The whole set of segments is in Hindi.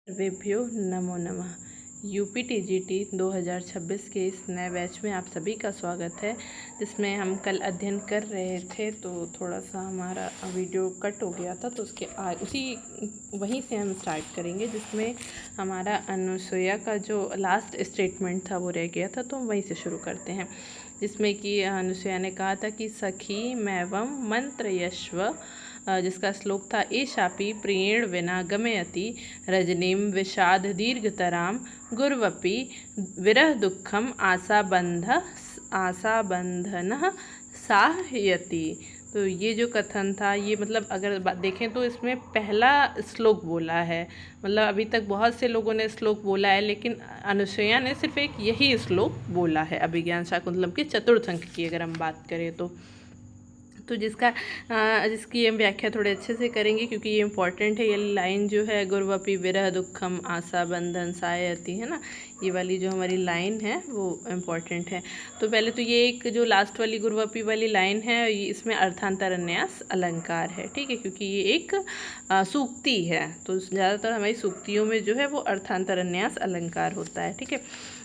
सर्वेभ्यो नमो नमः। यूपीटीजीटी 2026 के इस नए बैच में आप सभी का स्वागत है, जिसमें हम कल अध्ययन कर रहे थे तो थोड़ा सा हमारा वीडियो कट हो गया था, तो उसके उसी वहीं से हम स्टार्ट करेंगे, जिसमें हमारा अनुसूया का जो लास्ट स्टेटमेंट था वो रह गया था। तो हम वहीं से शुरू करते हैं, जिसमें कि अनुसूया ने कहा था कि सखी मैवं मंत्रयश्व, जिसका श्लोक था ए शापी प्रियेण विना गमयति रजनीम विषाद दीर्घतराम गुर्वपि विरह दुखम आशाबंधन साहयति। तो ये जो कथन था, ये मतलब अगर देखें तो इसमें पहला श्लोक बोला है। मतलब अभी तक बहुत से लोगों ने श्लोक बोला है, लेकिन अनुसूया ने सिर्फ एक यही श्लोक बोला है अभिज्ञान शाकुंतलम के चतुर्थ अंक की अगर हम बात करें तो जिसकी हम व्याख्या थोड़े अच्छे से करेंगे, क्योंकि ये इम्पॉर्टेंट है। ये लाइन जो है गुर्वपि विरह दुखम आशा बंधन सायति, है ना, ये वाली जो हमारी लाइन है वो इम्पॉर्टेंट है। तो पहले तो ये एक जो लास्ट वाली गुर्वपि वाली लाइन है, ये इसमें अर्थांतरन्यास अलंकार है, ठीक है, क्योंकि ये एक सूक्ति है। तो ज़्यादातर हमारी सूक्तियों में जो है वो अर्थांतरन्यास अलंकार होता है, ठीक है।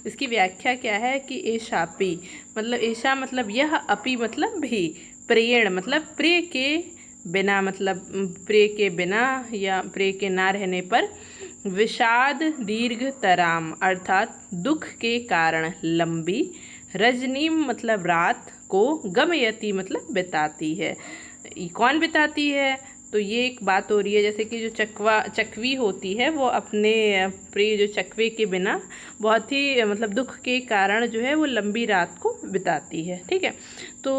इसकी व्याख्या क्या है कि एशापी मतलब ऐशा मतलब यह, अपि मतलब भी, प्रियण मतलब प्रिय के बिना, मतलब प्रिय के बिना या प्रिय के ना रहने पर, विषाद दीर्घ तराम अर्थात दुख के कारण लंबी, रजनीम मतलब रात को, गमयति मतलब बिताती है। कौन बिताती है? तो ये एक बात हो रही है, जैसे कि जो चकवी होती है वो अपने प्रिय जो चकवे के बिना बहुत ही मतलब दुख के कारण जो है वो लंबी रात को बिताती है, ठीक है। तो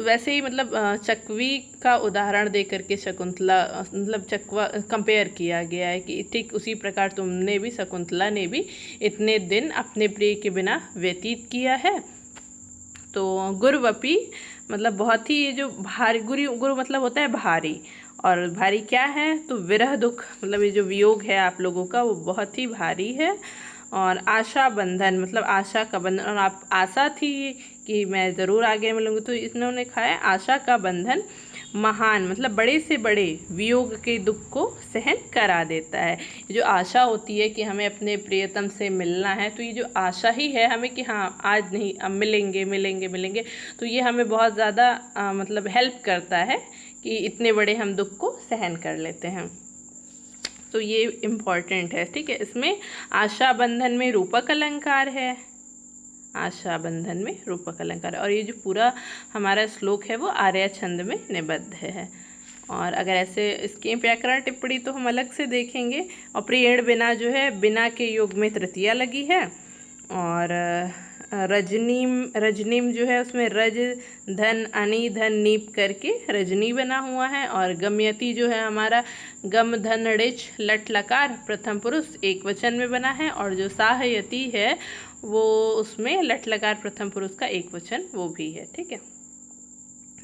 वैसे ही मतलब चकवी का उदाहरण दे करके शकुंतला मतलब चकवा कंपेयर किया गया है कि ठीक उसी प्रकार तुमने भी, शकुंतला ने भी इतने दिन अपने प्रिय के बिना व्यतीत किया है। तो गुरुवपी मतलब बहुत ही, जो भारी, गुरु मतलब होता है भारी, और भारी क्या है तो विरह दुख मतलब ये जो वियोग है आप लोगों का वो बहुत ही भारी है। और आशा बंधन मतलब आशा का बंधन, और आप आशा थी कि मैं ज़रूर आगे मिलूँगी, तो इन्होंने खाया आशा का बंधन महान मतलब बड़े से बड़े वियोग के दुख को सहन करा देता है। जो आशा होती है कि हमें अपने प्रियतम से मिलना है, तो ये जो आशा ही है हमें कि हाँ आज नहीं अब मिलेंगे मिलेंगे मिलेंगे, तो ये हमें बहुत ज़्यादा मतलब हेल्प करता है कि इतने बड़े हम दुख को सहन कर लेते हैं। तो ये इम्पॉर्टेंट है, ठीक है। इसमें आशा बंधन में रूपक अलंकार है, आशा बंधन में रूपक अलंकार है, और ये जो पूरा हमारा श्लोक है वो आर्या छंद में निबद्ध है। और अगर ऐसे इसकी व्याकरण टिप्पणी तो हम अलग से देखेंगे। और प्रियण बिना जो है, बिना के योग में तृतीया लगी है, और रजनीम जो है उसमें रज धन अनि धन नीप करके रजनी बना हुआ है। और गमयति जो है हमारा गम धन ऋच लट लकार प्रथम पुरुष एक वचन में बना है, और जो साहयति है वो उसमें लट लकार प्रथम पुरुष का एक वचन वो भी है, ठीक है।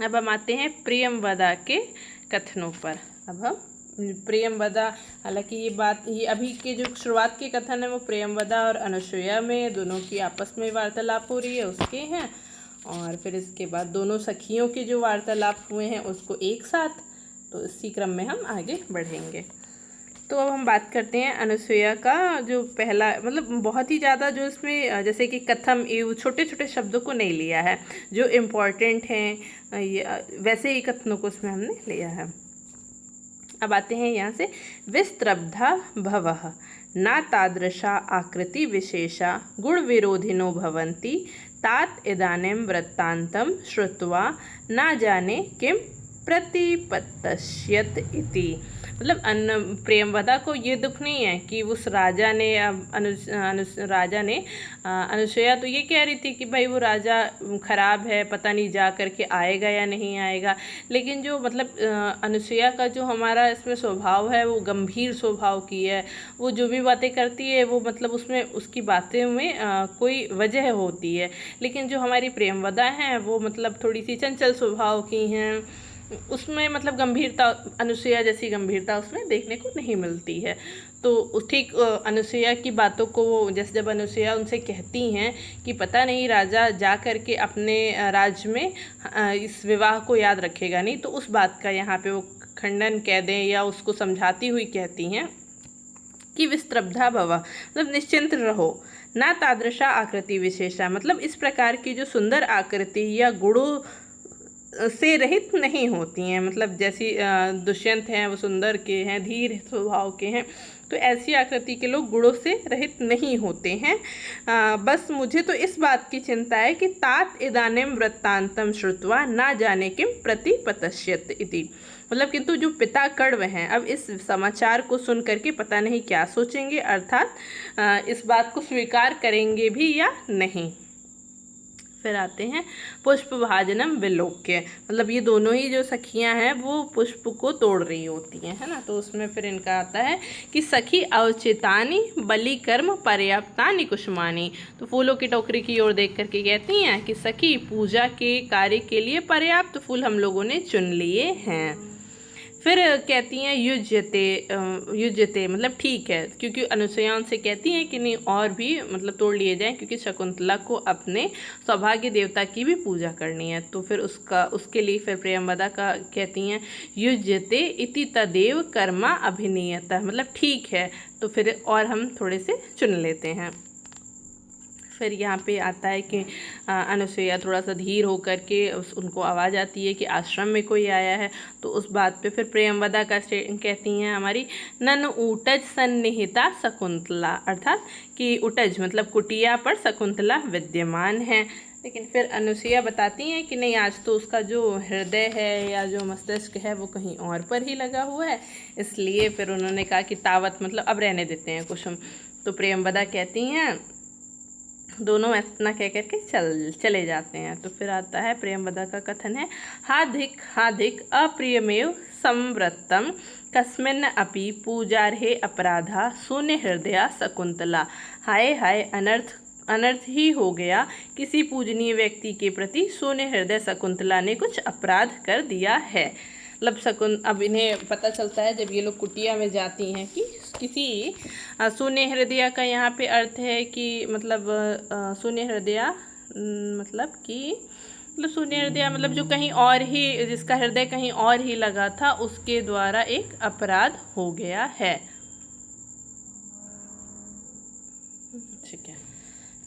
अब हम आते हैं प्रियमवदा के कथनों पर। अब हम प्रियमवदा, हालांकि ये अभी के जो शुरुआत के कथन है वो प्रियमवदा और अनुसूया में दोनों की आपस में वार्तालाप हो रही है उसके हैं, और फिर इसके बाद दोनों सखियों के जो वार्तालाप हुए हैं उसको एक साथ, तो इसी क्रम में हम आगे बढ़ेंगे। तो अब हम बात करते हैं अनुसूया का जो पहला, मतलब बहुत ही ज़्यादा जो इसमें जैसे कि कथम एवं छोटे छोटे शब्दों को नहीं लिया है, जो इम्पोर्टेंट हैं वैसे ही कथनों को उसमें हमने लिया है। अब आते हैं यहाँ से, विस्त्रब्धा भवः ना तादृशा आकृति विशेषा गुण विरोधिनो भवन्ति तात इदानीं वृत्तान्तं श्रुत्वा ना जाने किम प्रतिपत्तश्यत इति। मतलब प्रेमवदा को ये दुख नहीं है कि उस राजा ने अनुसूया तो ये कह रही थी कि भाई वो राजा खराब है, पता नहीं जा करके आएगा या नहीं आएगा, लेकिन जो मतलब अनुसूया का जो हमारा इसमें स्वभाव है वो गंभीर स्वभाव की है। वो जो भी बातें करती है वो मतलब उसमें उसकी बातें में कोई वजह होती है, लेकिन जो हमारी प्रेमवदा हैं वो मतलब थोड़ी सी चंचल स्वभाव की हैं, उसमें मतलब गंभीरता, अनुसूया जैसी गंभीरता उसमें देखने को नहीं मिलती है। तो ठीक अनुसूया की बातों को वो, जैसे जब अनुसूया उनसे कहती हैं कि पता नहीं राजा जा कर के अपने राज्य में इस विवाह को याद रखेगा नहीं, तो उस बात का यहाँ पे वो खंडन कह दें या उसको समझाती हुई कहती हैं कि विस्त्रब्धा भव, मतलब निश्चिंत रहो। ना तादृशा आकृति विशेषा, मतलब इस प्रकार की जो सुंदर आकृति या गुणों से रहित नहीं होती हैं। मतलब जैसी दुष्यंत हैं वो सुंदर के हैं, धीर स्वभाव के हैं, तो ऐसी आकृति के लोग गुणों से रहित नहीं होते हैं। बस मुझे तो इस बात की चिंता है कि तात इदानीम वृत्तांतम श्रुत्वा ना जाने किम प्रतिपतश्यत इति, मतलब किंतु जो पिता कण्व हैं अब इस समाचार को सुन करके पता नहीं क्या सोचेंगे, अर्थात इस बात को स्वीकार करेंगे भी या नहीं। फिर आते हैं पुष्प भाजनम विलोक्य, मतलब ये दोनों ही जो सखियां हैं वो पुष्प को तोड़ रही होती हैं, है ना। तो उसमें फिर इनका आता है कि सखी अवचितानी बलि कर्म पर्याप्तानि कुसुमानी, तो फूलों की टोकरी की ओर देख करके कहती हैं कि सखी पूजा के कार्य के लिए पर्याप्त फूल हम लोगों ने चुन लिए हैं। फिर कहती हैं युज्यते मतलब ठीक है, क्योंकि अनुसुईया उनसे कहती हैं कि नहीं और भी मतलब तोड़ लिए जाएं, क्योंकि शकुंतला को अपने सौभाग्य देवता की भी पूजा करनी है। तो फिर उसके लिए फिर प्रियंवदा का कहती हैं युज्यते इति तदेव कर्मा अभिनीयतः, मतलब ठीक है, तो फिर और हम थोड़े से चुन लेते हैं। फिर यहाँ पे आता है कि अनुसुईया थोड़ा सा धीर होकर के उनको आवाज़ आती है कि आश्रम में कोई आया है। तो उस बात पे फिर प्रियंवदा का कहती हैं हमारी नन ऊटज सन्निहिता शकुंतला, अर्थात कि उटज मतलब कुटिया पर शकुंतला विद्यमान है। लेकिन फिर अनुसुईया बताती हैं कि नहीं, आज तो उसका जो हृदय है या जो मस्तिष्क है वो कहीं और पर ही लगा हुआ है, इसलिए फिर उन्होंने कहा कि तावत मतलब अब रहने देते हैं कुसुम। तो प्रियंवदा कहती हैं, दोनों इतना कह करके चले जाते हैं। तो फिर आता है प्रियंवदा का कथन है हाधिक अप्रियमेव संवृत्तम कस्मिन् अपि पूजार्हे अपराधा शून्य हृदया शकुंतला, हाय हाय अनर्थ ही हो गया, किसी पूजनीय व्यक्ति के प्रति शून्य हृदय शकुंतला ने कुछ अपराध कर दिया है। मतलब अब इन्हें पता चलता है जब ये लोग कुटिया में जाती हैं कि किसी शून्य हृदय का यहाँ पे अर्थ है कि मतलब शून्य हृदय मतलब कि शून्य हृदय मतलब जो कहीं और ही, जिसका हृदय कहीं और ही लगा था, उसके द्वारा एक अपराध हो गया है। ठीक है,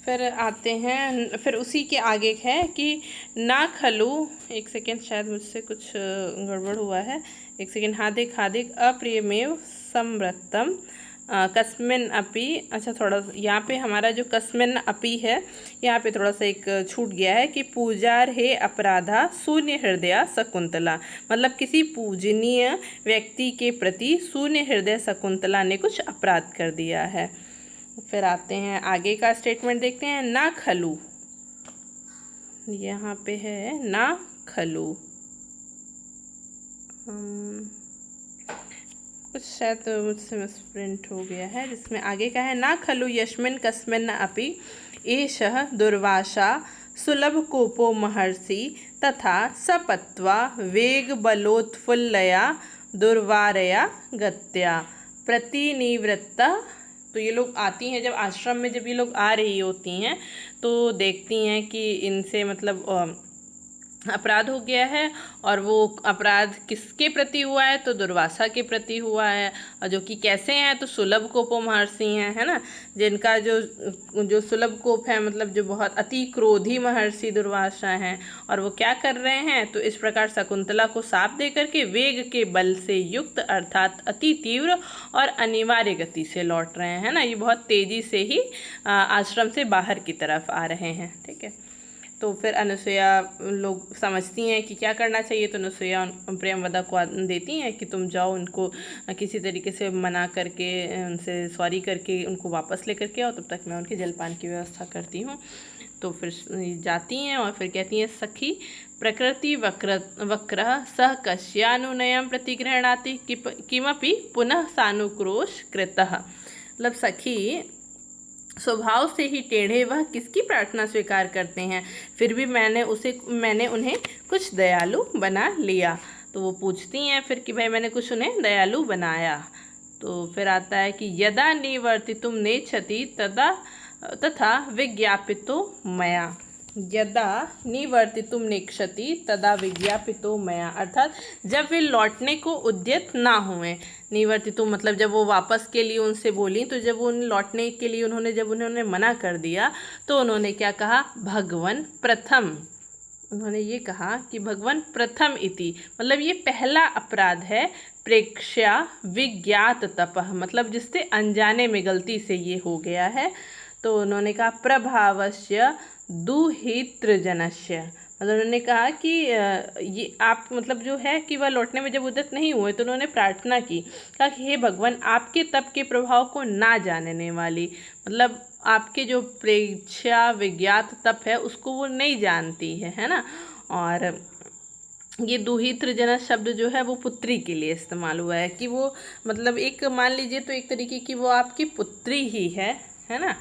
फिर आते हैं, फिर उसी के आगे है कि ना खलु, एक सेकेंड शायद मुझसे कुछ गड़बड़ हुआ है, एक सेकेंड, हादिक अप्रियमेव संवृत्तम कस्मिन अपि, अच्छा थोड़ा यहाँ पे हमारा जो कस्मिन अपि है यहाँ पे थोड़ा सा एक छूट गया है कि पूजार्हे अपराधा शून्य हृदय शकुंतला, मतलब किसी पूजनीय व्यक्ति के प्रति शून्य हृदय शकुंतला ने कुछ अपराध कर दिया है। फिर आते हैं आगे का स्टेटमेंट देखते हैं, ना खलु, यहाँ पे है ना खलु, कुछ शायद मुझसे मिसप्रिंट हो गया है, जिसमें आगे का है ना खलु यस्मिन् कस्मिन् अपि एषः दुर्वासा सुलभ कोपो महर्षि तथा सपत्वा वेग बलोत्फुल्लया दुर्वारया गत्या प्रतिनिवृत्ता। तो ये लोग आती हैं, जब आश्रम में जब ये लोग आ रही होती हैं तो देखती हैं कि इनसे मतलब अपराध हो गया है, और वो अपराध किसके प्रति हुआ है, तो दुर्वासा के प्रति हुआ है, और जो कि कैसे हैं, तो सुलभ कोपो महर्षि हैं, है ना, जिनका जो सुलभ कोप है मतलब जो बहुत अति क्रोधी महर्षि दुर्वासा हैं, और वो क्या कर रहे हैं, तो इस प्रकार शकुंतला को शाप दे करके वेग के बल से युक्त अर्थात अति तीव्र और अनिवार्य गति से लौट रहे हैं, ना, ये बहुत तेज़ी से ही आश्रम से बाहर की तरफ आ रहे हैं। ठीक है, तो फिर अनुसुईया लोग समझती हैं कि क्या करना चाहिए, तो अनुसुईया प्रियंवदा को देती हैं कि तुम जाओ, उनको किसी तरीके से मना करके उनसे सॉरी करके उनको वापस लेकर के आओ, तब तक मैं उनके जलपान की व्यवस्था करती हूँ। तो फिर जाती हैं और फिर कहती हैं, सखी प्रकृति वक्रः सह कस्यानुनयं प्रतिगृह्णाति किमपि पुनः सानुक्रोश कृतः, मतलब सखी स्वभाव से ही टेढ़े वह किसकी प्रार्थना स्वीकार करते हैं, फिर भी मैंने उन्हें कुछ दयालु बना लिया। तो वो पूछती हैं फिर कि भाई मैंने कुछ उन्हें दयालु बनाया। तो फिर आता है कि यदा निवर्तितुं नेच्छति तथा विज्ञापितो मया, यदा निवर्तितुम नेक्षति तदा विज्ञापितो मया, अर्थात जब वे लौटने को उद्यत ना हुए। निवर्तितुम मतलब जब वो वापस के लिए उनसे बोली, तो जब उन लौटने के लिए उन्होंने मना कर दिया, तो उन्होंने क्या कहा, भगवन प्रथम, उन्होंने ये कहा कि भगवन प्रथम इति, मतलब ये पहला अपराध है, प्रेक्ष्या विज्ञात तपः, मतलब जिससे अनजाने में गलती से ये हो गया है। तो उन्होंने कहा प्रभावस्य दुहितृजनस्य, मतलब उन्होंने कहा कि ये आप मतलब जो है कि वह लौटने में जब उद्यत नहीं हुए, तो उन्होंने प्रार्थना की, कहा कि हे भगवान, आपके तप के प्रभाव को ना जानने वाली, मतलब आपके जो प्रेक्षा विज्ञात तप है उसको वो नहीं जानती है ना। और ये दुहितृजन शब्द जो है वो पुत्री के लिए इस्तेमाल हुआ है, कि वो मतलब एक मान लीजिए तो एक तरीके की वो आपकी पुत्री ही है ना।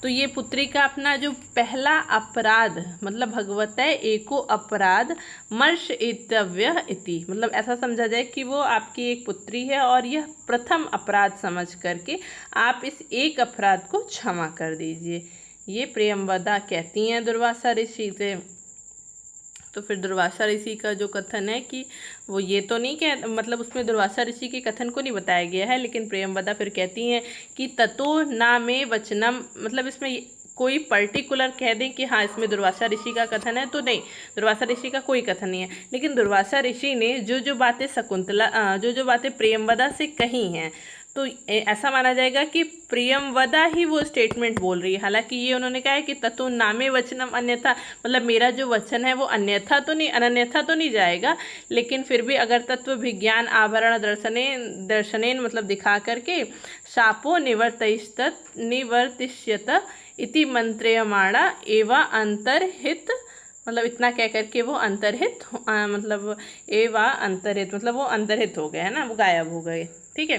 तो ये पुत्री का अपना जो पहला अपराध, मतलब भगवतः एको अपराध मर्ष इतव्य इति, मतलब ऐसा समझा जाए कि वो आपकी एक पुत्री है और यह प्रथम अपराध समझ करके आप इस एक अपराध को क्षमा कर दीजिए। ये प्रियंवदा कहती हैं दुर्वासा ऋषि से। तो फिर दुर्वासा ऋषि का जो कथन है कि वो ये तो नहीं कह, मतलब उसमें दुर्वासा ऋषि के कथन को नहीं बताया गया है, लेकिन प्रियंवदा फिर कहती हैं कि ततो ना में वचनम, मतलब इसमें कोई पर्टिकुलर कह दें कि हाँ इसमें दुर्वासा ऋषि का कथन है, तो नहीं, दुर्वासा ऋषि का कोई कथन नहीं है, लेकिन दुर्वासा ऋषि ने जो बातें शकुंतला जो बातें प्रियंवदा से कही हैं, तो ऐसा माना जाएगा कि प्रियंवदा ही वो स्टेटमेंट बोल रही है। हालांकि ये उन्होंने कहा है कि ततो नामे वचनम अन्यथा, मतलब मेरा जो वचन है वो अन्यथा तो नहीं, अनन्यथा तो नहीं जाएगा, लेकिन फिर भी अगर तत्व विज्ञान आभरण दर्शनेन मतलब दिखा करके शापो निवर्तिष्यत इति मंत्रेयमाणा एवा अंतर्हित, मतलब इतना कह करके वो अंतर्हित मतलब एवा अंतर्हित, मतलब वो अंतर्हित हो गए है ना, वो गायब हो गए। ठीक है,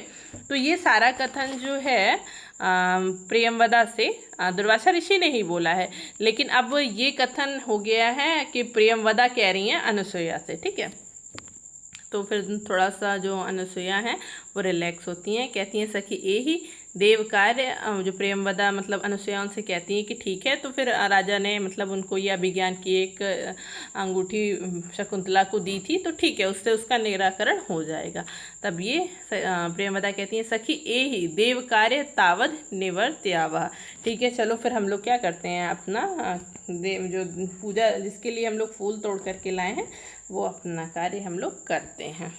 तो ये सारा कथन जो है प्रियंवदा से दुर्वासा ऋषि ने ही बोला है, लेकिन अब ये कथन हो गया है कि प्रियंवदा कह रही हैं अनसुईया से। ठीक है, तो फिर थोड़ा सा जो अनसुईया हैं वो रिलैक्स होती हैं, कहती हैं सखी ए ही देव कार्य, जो प्रियंवदा मतलब अनसुईया उनसे कहती हैं कि ठीक है। तो फिर राजा ने मतलब उनको यह अभिज्ञान की एक अंगूठी शकुंतला को दी थी, तो ठीक है उससे उसका निराकरण हो जाएगा। तब ये प्रियंवदा कहती हैं सखी ए ही देव कार्य तावद निवर्त्यावः। ठीक है, चलो फिर हम लोग क्या करते हैं, अपना देव जो पूजा जिसके लिए हम लोग फूल तोड़ करके लाए हैं वो अपना कार्य हम लोग करते हैं।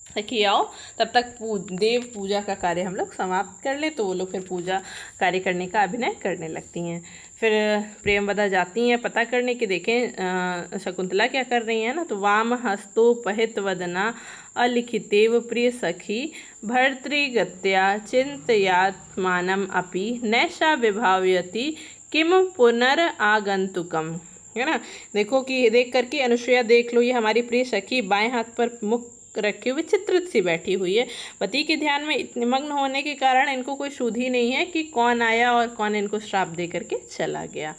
देखिए आओ, तब तक देव पूजा का कार्य हम लोग समाप्त कर लें, तो वो लोग फिर पूजा कार्य करने का अभिनय करने लगती हैं। फिर प्रियंवदा जाती हैं पता करने के, देखें शकुंतला क्या कर रही हैं ना। तो वाम हस्तोपहित वदना अलिखितेव प्रिय सखी भर्तृगत्या चिंतयात्मानम अपि नैषा विभावयति किम पुनरागंतुकम, है ना। देखो कि देख करके अनुसुईया देख लो, ये हमारी प्रिय सखी बाएं हाथ पर मुख रखे हुए चित्रित सी बैठी हुई है। पति के ध्यान में इतने मग्न होने के कारण इनको कोई सुध ही नहीं है कि कौन आया और कौन इनको श्राप दे करके चला गया।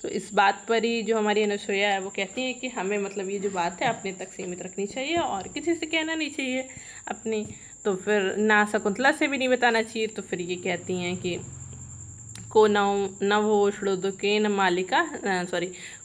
तो इस बात पर ही जो हमारी अनुसुईया है वो कहती है कि हमें मतलब ये जो बात है अपने तक सीमित रखनी चाहिए और किसी से कहना नहीं चाहिए अपनी। तो फिर ना शकुंतला से भी नहीं बताना चाहिए। तो फिर ये कहती हैं कि को नवोषणोदकेन मालिका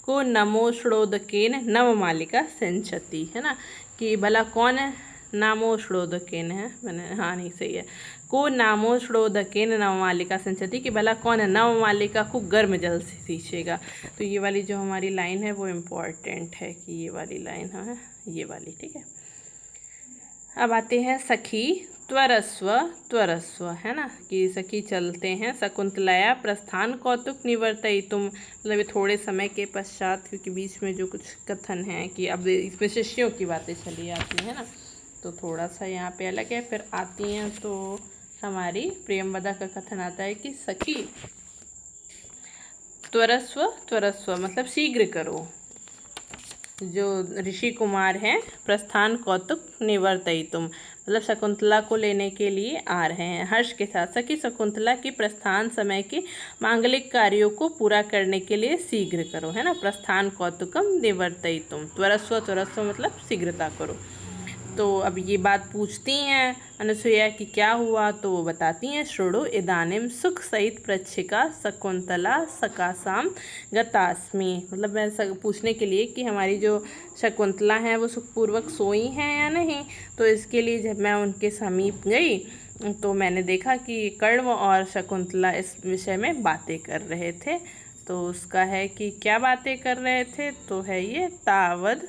को नमोषणोदकेन नवमालिका सिंचती, है ना, कि भला कौन है नामोषणोदकेन है, मैंने हाँ नहीं सही है, को नामोषणोदकेन नवमालिका सिंचती, कि भला कौन है नवमालिका को गर्म जल से सींचेगा। तो ये वाली जो हमारी लाइन है वो इम्पॉर्टेंट है, कि ये वाली लाइन है ये वाली। ठीक है, अब आते हैं सखी त्वरस्व त्वरस्व, है ना, कि सखी चलते हैं शकुंतलया प्रस्थान कौतुक निवर्तयितुम, मतलब ये थोड़े समय के पश्चात, क्योंकि बीच में जो कुछ कथन है कि अब इसमें शिष्यों की बातें चली आती है ना, तो थोड़ा सा यहाँ पे अलग है। फिर आती हैं तो हमारी प्रियंवदा का कथन आता है कि सखी त्वरस्व त्वरस्व, मतलब शीघ्र करो, जो ऋषि कुमार हैं प्रस्थान कौतुक निवर्तयितुम, मतलब शकुंतला को लेने के लिए आ रहे हैं हर्ष के साथ। सखी शकुंतला की प्रस्थान समय के मांगलिक कार्यों को पूरा करने के लिए शीघ्र करो, है ना, प्रस्थान कौतुकम निवर्तयितुम, त्वरस्व त्वरस्व मतलब शीघ्रता करो। तो अब ये बात पूछती हैं अनुसुईया कि क्या हुआ, तो वो बताती हैं, शृणु इदानीं सुख सहित प्रच्छिका शकुंतला सकाशाम गतास्मि। मतलब मैं पूछने के लिए कि हमारी जो शकुंतला हैं वो सुखपूर्वक सोई हैं या नहीं। तो इसके लिए जब मैं उनके समीप गई तो मैंने देखा कि कण्व और शकुंतला इस विषय में बातें कर रहे थे। तो उसका है कि क्या बातें कर रहे थे, तो है ये तावद,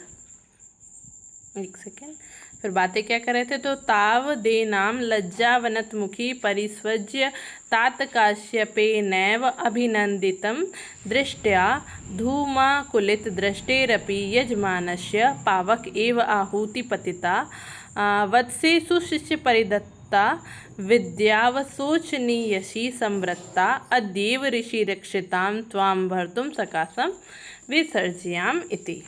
एक सेकेंड, फिर बातें क्या कर रहे थे, तो ताव दे नाम लज्जावनतमुखी परिस्वज्य तात काश्यपे नैव अभिनंदितं दृष्ट्या धूमाकुलित दृष्टेरपि यजमानस्य पावक एव आहूति पतिता वत्से सुशिष्य परिदत्ता विद्यावशोचनीयसी संवृत्ता अद्यैव ऋषि रक्षितां त्वां भर्तुं सकाशं विसर्जयाम इति।